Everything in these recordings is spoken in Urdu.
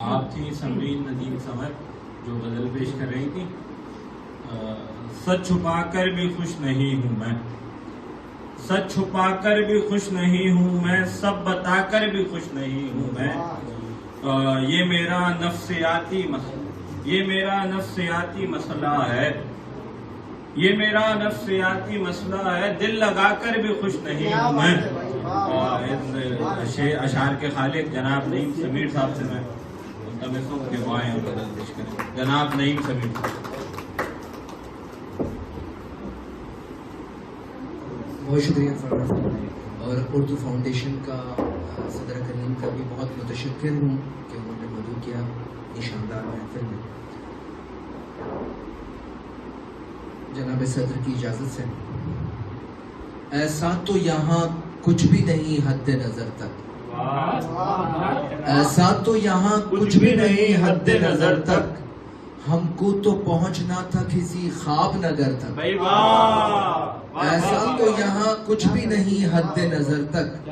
آپ تھی سمرین ندیم سمر جو غزل پیش کر رہی تھی. سچ چھپا کر بھی خوش نہیں ہوں میں، سچ چھپا کر بھی خوش نہیں ہوں میں، سب بتا کر بھی خوش نہیں ہوں میں. یہ میرا نفسیاتی مسئلہ ہے، یہ میرا نفسیاتی مسئلہ ہے، دل لگا کر بھی خوش نہیں ہوں میں. اشعار کے خالق جناب نعیم سمیر صاحب سے میں ملتمس ہوں کہ وہ آئیں اور غزل پیش کریں. جناب نعیم سمیر صاحب. بہت شکریہ فرمان، اور اردو فاؤنڈیشن کا صدر کریم کا بھی بہت متشکر ہوں کہ انہوں نے مدعو کیا اس شاندار محفل میں. جناب صدر کی اجازت سے، ایسا تو یہاں کچھ بھی نہیں حد نظر تک، ایسا تو یہاں کچھ بھی نہیں حد نظر تک، ہم کو تو پہنچنا تھا کسی خواب نگر تک. ایسا تو یہاں کچھ بھی نہیں حد نظر تک،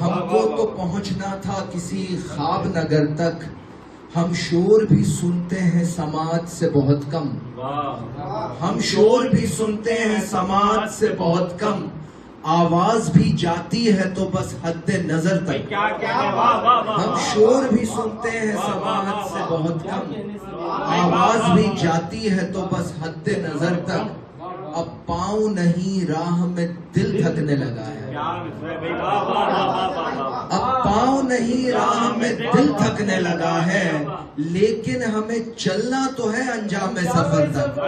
ہم کو تو پہنچنا تھا کسی خواب نگر تک. ہم شور بھی سنتے ہیں سماعت سے بہت کم، ہم شور بھی سنتے ہیں سماعت سے بہت کم، آواز بھی جاتی ہے تو بس حد نظر تک. ہم شور بھی سنتے ہیں سماعت سے بہت کم، آواز بھی جاتی ہے تو بس حد نظر تک. اب پاؤں نہیں راہ میں دل تھکنے لگا ہے، اب پاؤں نہیں راہ میں دل تھکنے لگا ہے، لیکن ہمیں چلنا تو ہے انجام سفر تک.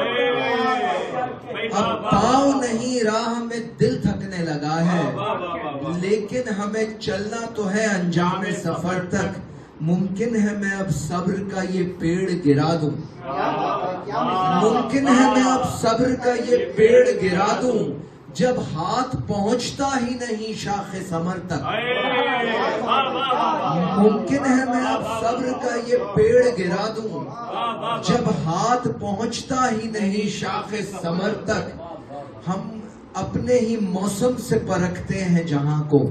اب پاؤں نہیں راہ میں دل تھکنے لگا ہے، لیکن ہمیں چلنا تو ہے انجام سفر تک. ممکن ہے میں اب صبر کا یہ پیڑ گرا دوں، ممکن ہے میں اب صبر کا یہ پیڑ گرا دوں، جب ہاتھ پہنچتا ہی نہیں شاخ ثمر تک. ممکن ہے میں اب صبر کا یہ پیڑ گرا دوں، جب ہاتھ پہنچتا ہی نہیں شاخ ثمر تک. ہم اپنے ہی موسم سے پرکھتے ہیں جہاں کو،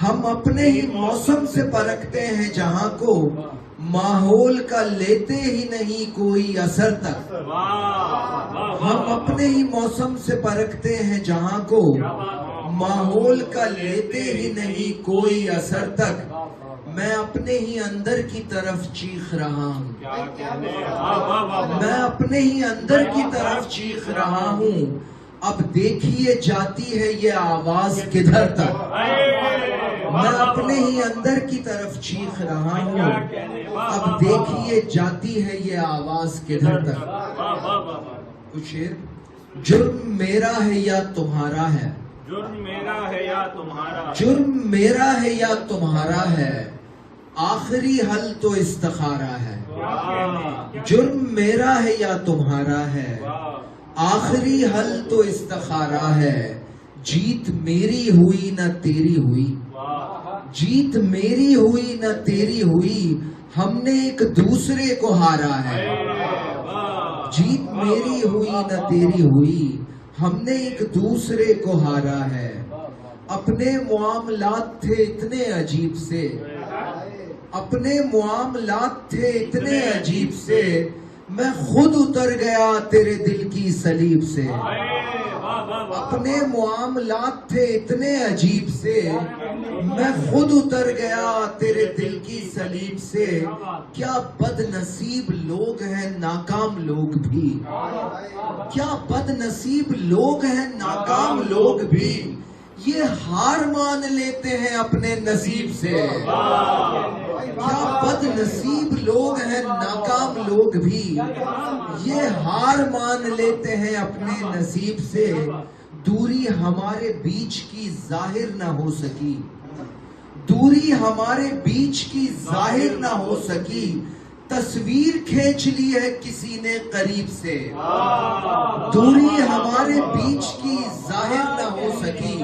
ہم اپنے ہی موسم سے پرکھتے ہیں جہاں کو، ماحول کا لیتے ہی نہیں کوئی اثر تک. ہم اپنے ہی موسم سے پرکھتے ہیں جہاں کو، ماحول کا لیتے ہی نہیں کوئی اثر تک. میں اپنے ہی اندر کی طرف چیخ رہا ہوں، میں اپنے ہی اندر کی طرف چیخ رہا ہوں، اب دیکھیے جاتی ہے یہ آواز کدھر تک. میں اپنے ہی اندر کی طرف چیخ رہا ہوں، اب دیکھیے جاتی ہے یہ آواز کدھر تک. کچھ شعر. جرم میرا ہے یا تمہارا ہے، جرم میرا ہے یا تمہارا، جرم میرا ہے یا تمہارا ہے، آخری حل تو استخارہ ہے. جرم میرا ہے یا تمہارا ہے، آخری حل تو استخارہ ہے. جیت میری ہوئی نہ تیری ہوئی، جیت میری ہوئی نہ تیری ہوئی، ہم نے ایک دوسرے کو ہارا ہے. جیت میری ہوئی نہ تیری ہوئی، ہم نے ایک دوسرے کو ہارا ہے. اپنے معاملات تھے اتنے عجیب سے، اپنے معاملات تھے اتنے عجیب سے، میں خود اتر گیا تیرے دل کی صلیب سے. اپنے معاملات تھے اتنے عجیب سے، میں خود اتر گیا تیرے دل کی صلیب سے. کیا بد نصیب لوگ ہیں ناکام لوگ بھی، کیا بد نصیب لوگ ہیں ناکام لوگ بھی، یہ ہار مان لیتے ہیں اپنے نصیب سے. کیا بد نصیب لوگ ہیں ناکام لوگ بھی، یہ ہار مان لیتے ہیں اپنے نصیب سے. دوری ہمارے بیچ کی ظاہر نہ ہو سکی، دوری ہمارے بیچ کی ظاہر نہ ہو سکی، تصویر کھینچ لی ہے کسی نے قریب سے. دوری ہمارے بیچ کی ظاہر نہ ہو سکی،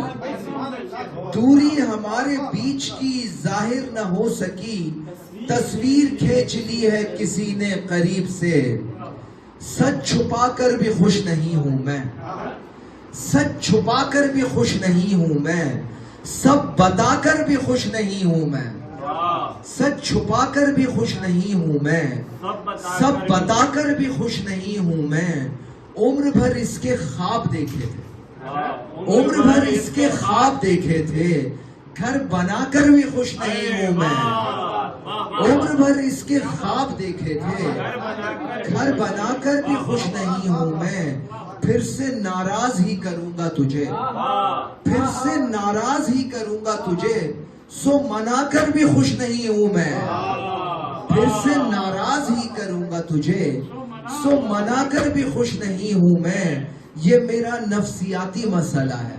دوری ہمارے بیچ کی ظاہر نہ ہو سکی، تصویر کھینچ لی ہے کسی نے قریب سے. سچ چھپا کر بھی خوش نہیں ہوں میں، سچ چھپا کر بھی خوش نہیں ہوں میں، سب بتا کر بھی خوش نہیں ہوں میں. سچ چھپا کر بھی خوش نہیں ہوں میں، سب بتا کر بھی خوش نہیں ہوں میں، عمر بھر اس کے خواب دیکھے تھے، عمر بھر اس کے خواب دیکھے تھے، گھر بنا کر بھی خوش نہیں ہوں میں، عمر بھر اس کے خواب دیکھے تھے، گھر بنا کر بھی خوش نہیں ہوں میں، پھر سے ناراض ہی کروں گا تجھے، پھر سے ناراض ہی کروں گا تجھے، سو منا کر بھی خوش نہیں ہوں میں، پھر سے ناراض ہی کروں گا تجھے، سو منا کر بھی خوش نہیں ہوں میں، یہ میرا نفسیاتی مسئلہ ہے،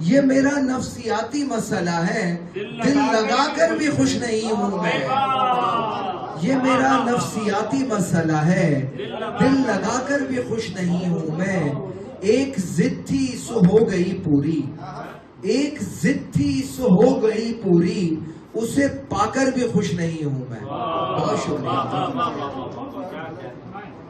یہ میرا نفسیاتی مسئلہ ہے، دل لگا کر بھی خوش نہیں ہوں میں، یہ میرا نفسیاتی مسئلہ ہے، دل لگا کر بھی خوش نہیں ہوں میں، ایک ضد تھی سو ہو گئی پوری، ایک ضد تھی سو ہو گئی پوری، اسے پا کر بھی خوش نہیں ہوں میں۔ بہت شکریہ۔